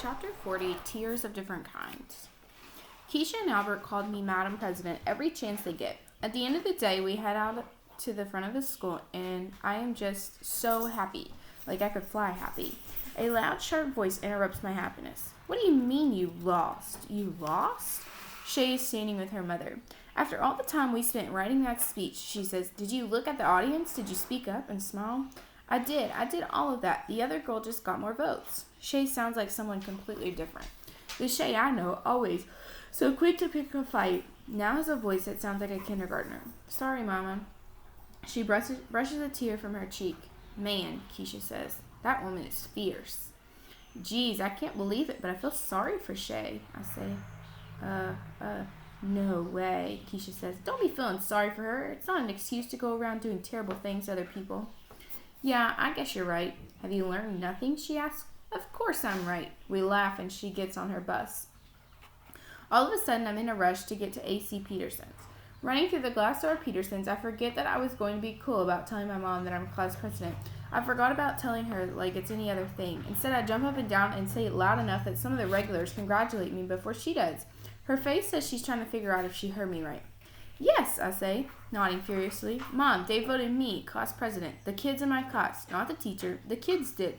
Chapter 40, Tears of Different Kinds. Keisha and Albert called me Madam President every chance they get. At the end of the day, we head out to the front of the school, and I am just so happy, like I could fly happy. A loud, sharp voice interrupts my happiness. What do you mean you lost? You lost? Shay is standing with her mother. After all the time we spent writing that speech, she says, "Did you look at the audience? Did you speak up and smile?" I did all of that. The other girl just got more votes. Shay sounds like someone completely different. The Shay I know, always so quick to pick a fight, now has a voice that sounds like a kindergartner. Sorry, Mama. She brushes a tear from her cheek. Man, Keisha says, that woman is fierce. Geez, I can't believe it, but I feel sorry for Shay, I say. No way, Keisha says. Don't be feeling sorry for her. It's not an excuse to go around doing terrible things to other people. Yeah, I guess you're right. Have you learned nothing, she asks. Of course I'm right. We laugh and she gets on her bus. All of a sudden, I'm in a rush to get to A.C. Peterson's. Running through the glass door of Peterson's, I forget that I was going to be cool about telling my mom that I'm class president. I forgot about telling her like it's any other thing. Instead, I jump up and down and say it loud enough that some of the regulars congratulate me before she does. Her face says she's trying to figure out if she heard me right. Yes, I say, nodding furiously. Mom, they voted me, class president. The kids in my class, not the teacher. The kids did.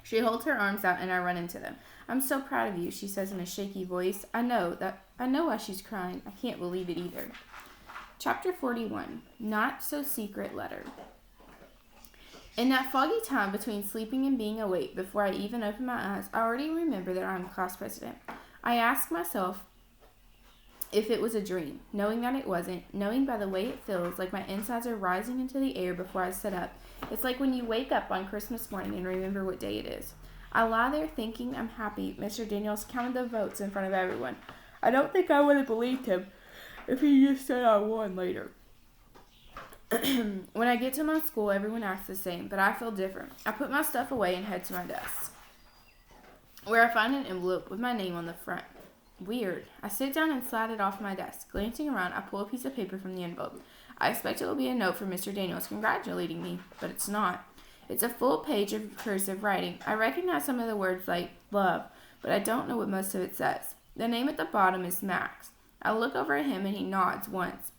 She holds her arms out and I run into them. I'm so proud of you, she says in a shaky voice. I know why she's crying. I can't believe it either. Chapter 41, Not So Secret Letter. In that foggy time between sleeping and being awake, before I even open my eyes, I already remember that I'm class president. I ask myself if it was a dream, knowing that it wasn't, knowing by the way it feels like my insides are rising into the air before I sit up. It's like when you wake up on Christmas morning and remember what day it is. I lie there thinking I'm happy. Mr. Daniels counted the votes in front of everyone. I don't think I would have believed him if he just said I won later. When I get to my school, everyone acts the same, but I feel different. I put my stuff away and head to my desk, where I find an envelope with my name on the front. Weird. I sit down and slide it off my desk. Glancing around, I pull a piece of paper from the envelope. I expect it will be a note from Mr. Daniels congratulating me, but it's not. It's a full page of cursive writing. I recognize some of the words like love, but I don't know what most of it says. The name at the bottom is Max. I look over at him and he nods once.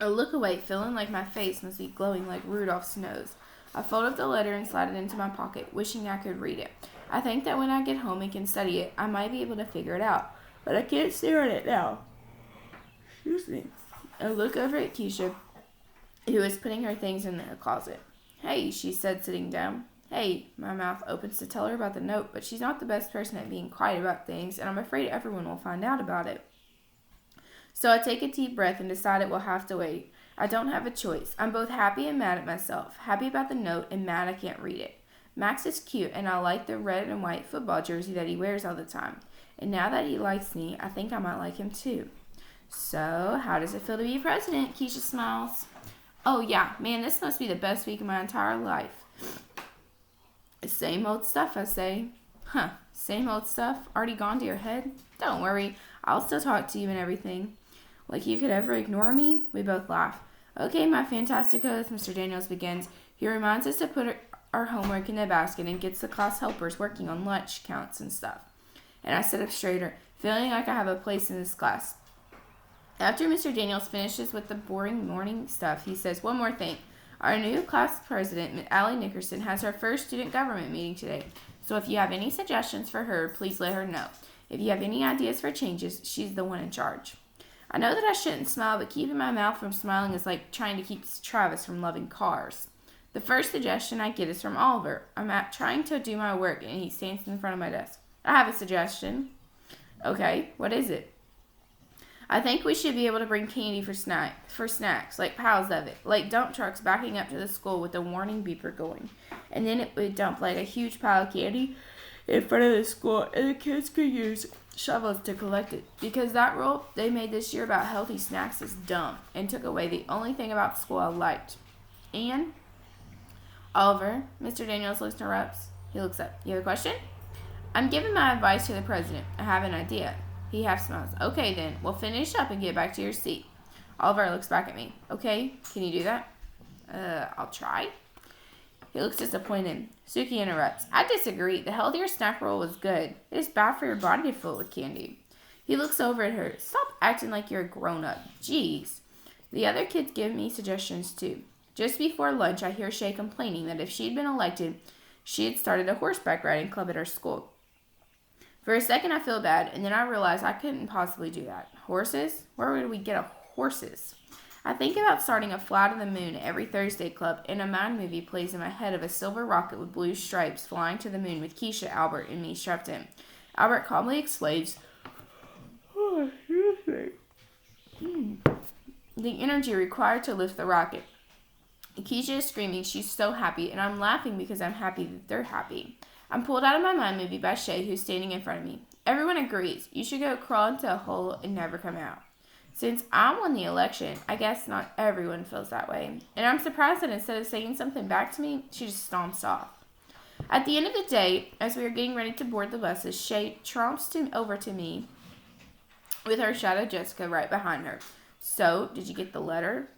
I look away, feeling like my face must be glowing like Rudolph's nose. I fold up the letter and slide it into my pocket, wishing I could read it. I think that when I get home and can study it, I might be able to figure it out, but I can't stare at it now. Excuse me. I look over at Keisha, who is putting her things in the closet. Hey, she said, sitting down. Hey, my mouth opens to tell her about the note, but she's not the best person at being quiet about things, and I'm afraid everyone will find out about it. So I take a deep breath and decide it will have to wait. I don't have a choice. I'm both happy and mad at myself. Happy about the note and mad I can't read it. Max is cute, and I like the red and white football jersey that he wears all the time. And now that he likes me, I think I might like him too. So, how does it feel to be president? Keisha smiles. Oh yeah, man, this must be the best week of my entire life. Same old stuff, I say. Huh, same old stuff? Already gone to your head? Don't worry, I'll still talk to you and everything. Like you could ever ignore me? We both laugh. Okay, my fantasticos, Mr. Daniels begins. He reminds us to put our homework in the basket and gets the class helpers working on lunch counts and stuff. And I sit up straighter, feeling like I have a place in this class. After Mr. Daniels finishes with the boring morning stuff, he says, one more thing. Our new class president, Ms. Allie Nickerson, has her first student government meeting today. So if you have any suggestions for her, please let her know. If you have any ideas for changes, she's the one in charge. I know that I shouldn't smile, but keeping my mouth from smiling is like trying to keep Travis from loving cars. The first suggestion I get is from Oliver. I'm trying to do my work, and he stands in front of my desk. I have a suggestion. Okay, what is it? I think we should be able to bring candy for snacks, like piles of it, like dump trucks backing up to the school with a warning beeper going. And then it would dump like a huge pile of candy in front of the school, and the kids could use shovels to collect it. Because that rule they made this year about healthy snacks is dumb and took away the only thing about the school I liked. And Oliver, Mr. Daniels interrupts. He looks up. You have a question? I'm giving my advice to the president. I have an idea. He half smiles. Okay then, we'll finish up and get back to your seat. Oliver looks back at me. Okay, can you do that? I'll try. He looks disappointed. Suki interrupts. I disagree. The healthier snack roll was good. It is bad for your body to fill it with candy. He looks over at her. Stop acting like you're a grown-up. Jeez. The other kids give me suggestions too. Just before lunch, I hear Shay complaining that if she'd been elected, she had started a horseback riding club at her school. For a second, I feel bad, and then I realize I couldn't possibly do that. Horses? Where would we get a horses? I think about starting a Fly to the Moon every Thursday club, and a mind movie plays in my head of a silver rocket with blue stripes flying to the moon with Keisha, Albert, and me strapped in. Albert calmly explains, the energy required to lift the rocket. Keisha is screaming she's so happy, and I'm laughing because I'm happy that they're happy. I'm pulled out of my mind movie by Shay, who's standing in front of me. Everyone agrees. You should go crawl into a hole and never come out. Since I won the election, I guess not everyone feels that way. And I'm surprised that instead of saying something back to me, she just stomps off. At the end of the day, as we are getting ready to board the buses, Shay tromps over to me with her shadow Jessica right behind her. So, did you get the letter?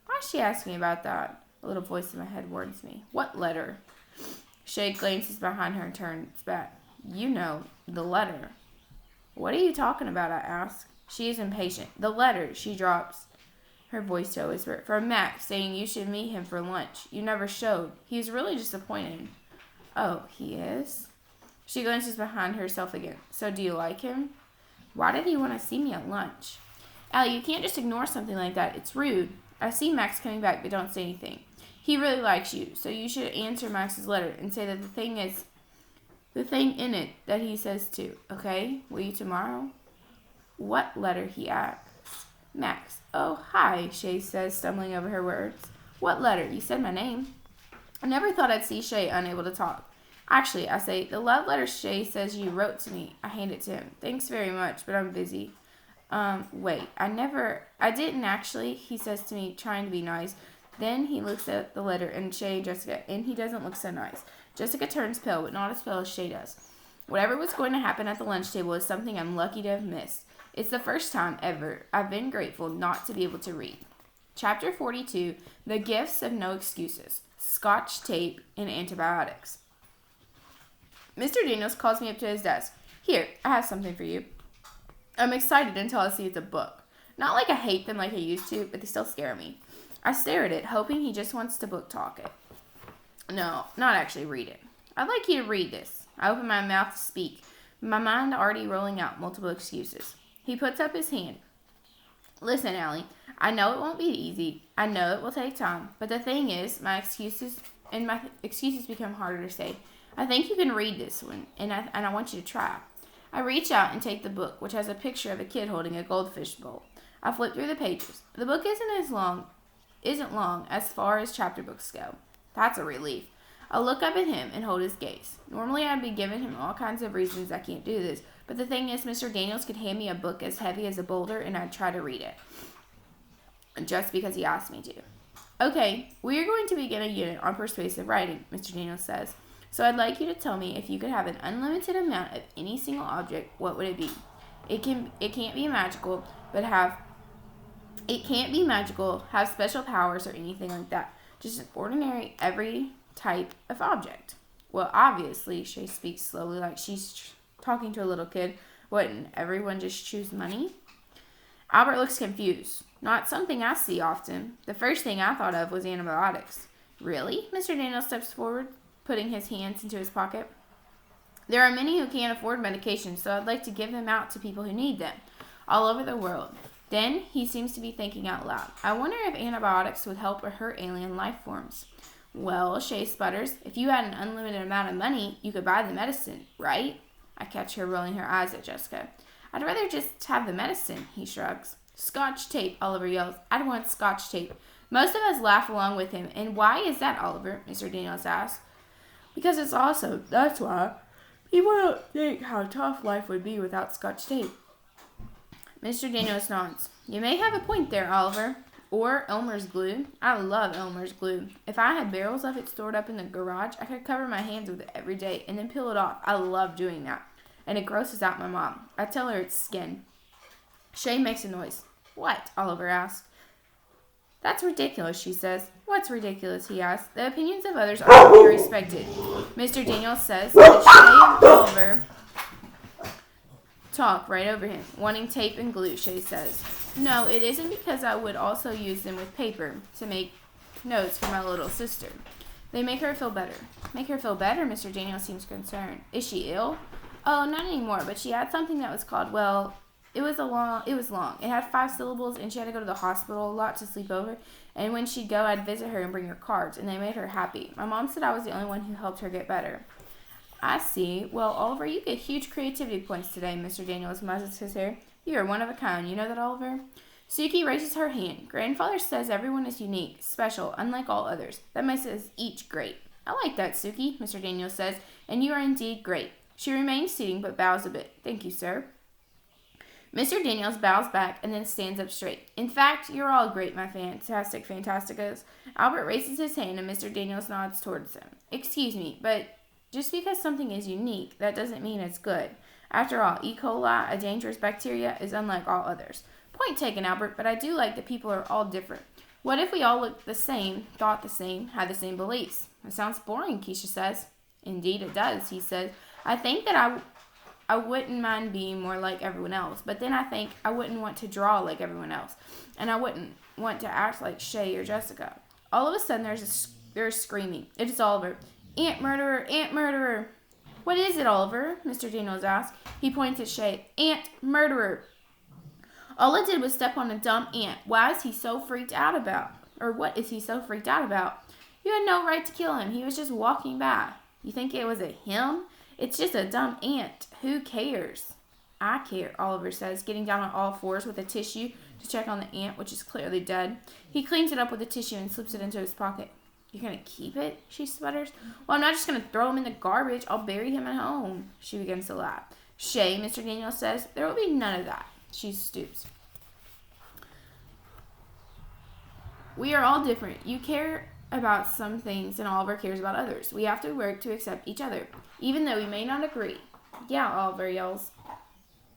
Why is she asking me about that? A little voice in my head warns me. What letter? Shay glances behind her and turns back. You know, the letter. What are you talking about? I ask. She is impatient. The letter, she drops her voice to a whisper. From Max, saying you should meet him for lunch. You never showed. He's really disappointed. Oh, he is? She glances behind herself again. So do you like him? Why did he want to see me at lunch? Allie, you can't just ignore something like that. It's rude. I see Max coming back, but don't say anything. He really likes you, so you should answer Max's letter and say that the thing in it that he says too. Okay? Will you tomorrow? What letter? He asks. Max. Oh, hi, Shay says, stumbling over her words. What letter? You said my name. I never thought I'd see Shay unable to talk. Actually, I say, the love letter Shay says you wrote to me. I hand it to him. Thanks very much, but I'm busy. Wait, I didn't actually, he says to me, trying to be nice. Then he looks at the letter and Shay and Jessica, and he doesn't look so nice. Jessica turns pale, but not as pale as Shay does. Whatever was going to happen at the lunch table is something I'm lucky to have missed. It's the first time ever I've been grateful not to be able to read. Chapter 42, The Gifts of No Excuses, Scotch Tape, and Antibiotics. Mr. Daniels calls me up to his desk. Here, I have something for you. I'm excited until I see it's a book. Not like I hate them like I used to, but they still scare me. I stare at it, hoping he just wants to book talk it. No, not actually read it. I'd like you to read this. I open my mouth to speak, my mind already rolling out multiple excuses. He puts up his hand. Listen, Allie, I know it won't be easy. I know it will take time. But the thing is, my excuses become harder to say. I think you can read this one, and I want you to try. I reach out and take the book, which has a picture of a kid holding a goldfish bowl. I flip through the pages. The book isn't long as far as chapter books go. That's a relief. I look up at him and hold his gaze. Normally I'd be giving him all kinds of reasons I can't do this, but the thing is, Mr. Daniels could hand me a book as heavy as a boulder and I'd try to read it. Just because he asked me to. Okay, we are going to begin a unit on persuasive writing, Mr. Daniels says. So I'd like you to tell me if you could have an unlimited amount of any single object, what would it be? It can't be magical, have special powers or anything like that. Just an ordinary, every type of object. Well, obviously, Shay speaks slowly like she's talking to a little kid. Wouldn't everyone just choose money? Albert looks confused. Not something I see often. The first thing I thought of was antibiotics. Really? Mr. Daniels steps forward, putting his hands into his pocket. There are many who can't afford medication, so I'd like to give them out to people who need them, all over the world. Then he seems to be thinking out loud. I wonder if antibiotics would help or hurt alien life forms. Well, Shay sputters, if you had an unlimited amount of money, you could buy the medicine, right? I catch her rolling her eyes at Jessica. I'd rather just have the medicine, he shrugs. Scotch tape, Oliver yells. I'd want Scotch tape. Most of us laugh along with him. And why is that, Oliver? Mr. Daniels asks. Because it's awesome, that's why. People don't think how tough life would be without Scotch tape. Mr. Daniels nods. You may have a point there, Oliver. Or Elmer's glue. I love Elmer's glue. If I had barrels of it stored up in the garage, I could cover my hands with it every day and then peel it off. I love doing that. And it grosses out my mom. I tell her it's skin. Shay makes a noise. What? Oliver asks. That's ridiculous, she says. What's ridiculous, he asks. The opinions of others are to be respected. Mr. Daniels says that Shay and Oliver talk right over him. Wanting tape and glue, Shay says. No, it isn't because I would also use them with paper to make notes for my little sister. They make her feel better. Make her feel better? Mr. Daniels seems concerned. Is she ill? Oh, not anymore, but she had something that was called, well, it was long. It had 5 syllables, and she had to go to the hospital a lot to sleep over. And when she'd go, I'd visit her and bring her cards, and they made her happy. My mom said I was the only one who helped her get better. I see. Well, Oliver, you get huge creativity points today, Mr. Daniels muzzles his hair. You are one of a kind. You know that, Oliver? Suki raises her hand. Grandfather says everyone is unique, special, unlike all others. That makes us each great. I like that, Suki, Mr. Daniels says, and you are indeed great. She remains sitting but bows a bit. Thank you, sir. Mr. Daniels bows back and then stands up straight. In fact, you're all great, my fantastic fantasticos. Albert raises his hand and Mr. Daniels nods towards him. Excuse me, but just because something is unique, that doesn't mean it's good. After all, E. coli, a dangerous bacteria, is unlike all others. Point taken, Albert, but I do like that people are all different. What if we all looked the same, thought the same, had the same beliefs? It sounds boring, Keisha says. Indeed it does, he says. I think that I wouldn't mind being more like everyone else, but then I think I wouldn't want to draw like everyone else, and I wouldn't want to act like Shay or Jessica. All of a sudden, there's screaming. It is Oliver. Ant murderer, ant murderer. What is it, Oliver? Mr. Daniels asked. He points at Shay. Ant murderer. All it did was step on a dumb ant. Why is he so freaked out about? Or what is he so freaked out about? You had no right to kill him. He was just walking by. You think it was a him? It's just a dumb ant. Who cares? I care, Oliver says, getting down on all fours with a tissue to check on the ant, which is clearly dead. He cleans it up with a tissue and slips it into his pocket. You're going to keep it? She sputters. Well, I'm not just going to throw him in the garbage. I'll bury him at home. She begins to laugh. Shay, Mr. Daniels says, there will be none of that. She stoops. We are all different. You care about some things and Oliver cares about others. We have to work to accept each other, even though we may not agree. Yeah, Oliver yells.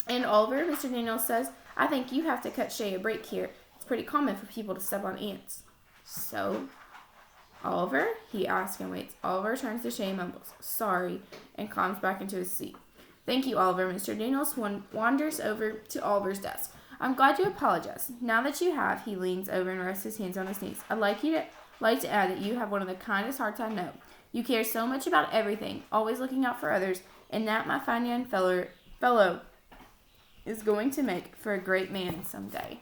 And Oliver, Mr. Daniels says, I think you have to cut Shay a break here. It's pretty common for people to step on ants. So, Oliver? He asks and waits. Oliver turns to Shay and mumbles, sorry, and climbs back into his seat. Thank you, Oliver. Mr. Daniels wanders over to Oliver's desk. I'm glad you apologize. Now that you have, he leans over and rests his hands on his knees. I'd like to add that you have one of the kindest hearts I know. You care so much about everything, always looking out for others, and that, my fine young fellow, is going to make for a great man someday.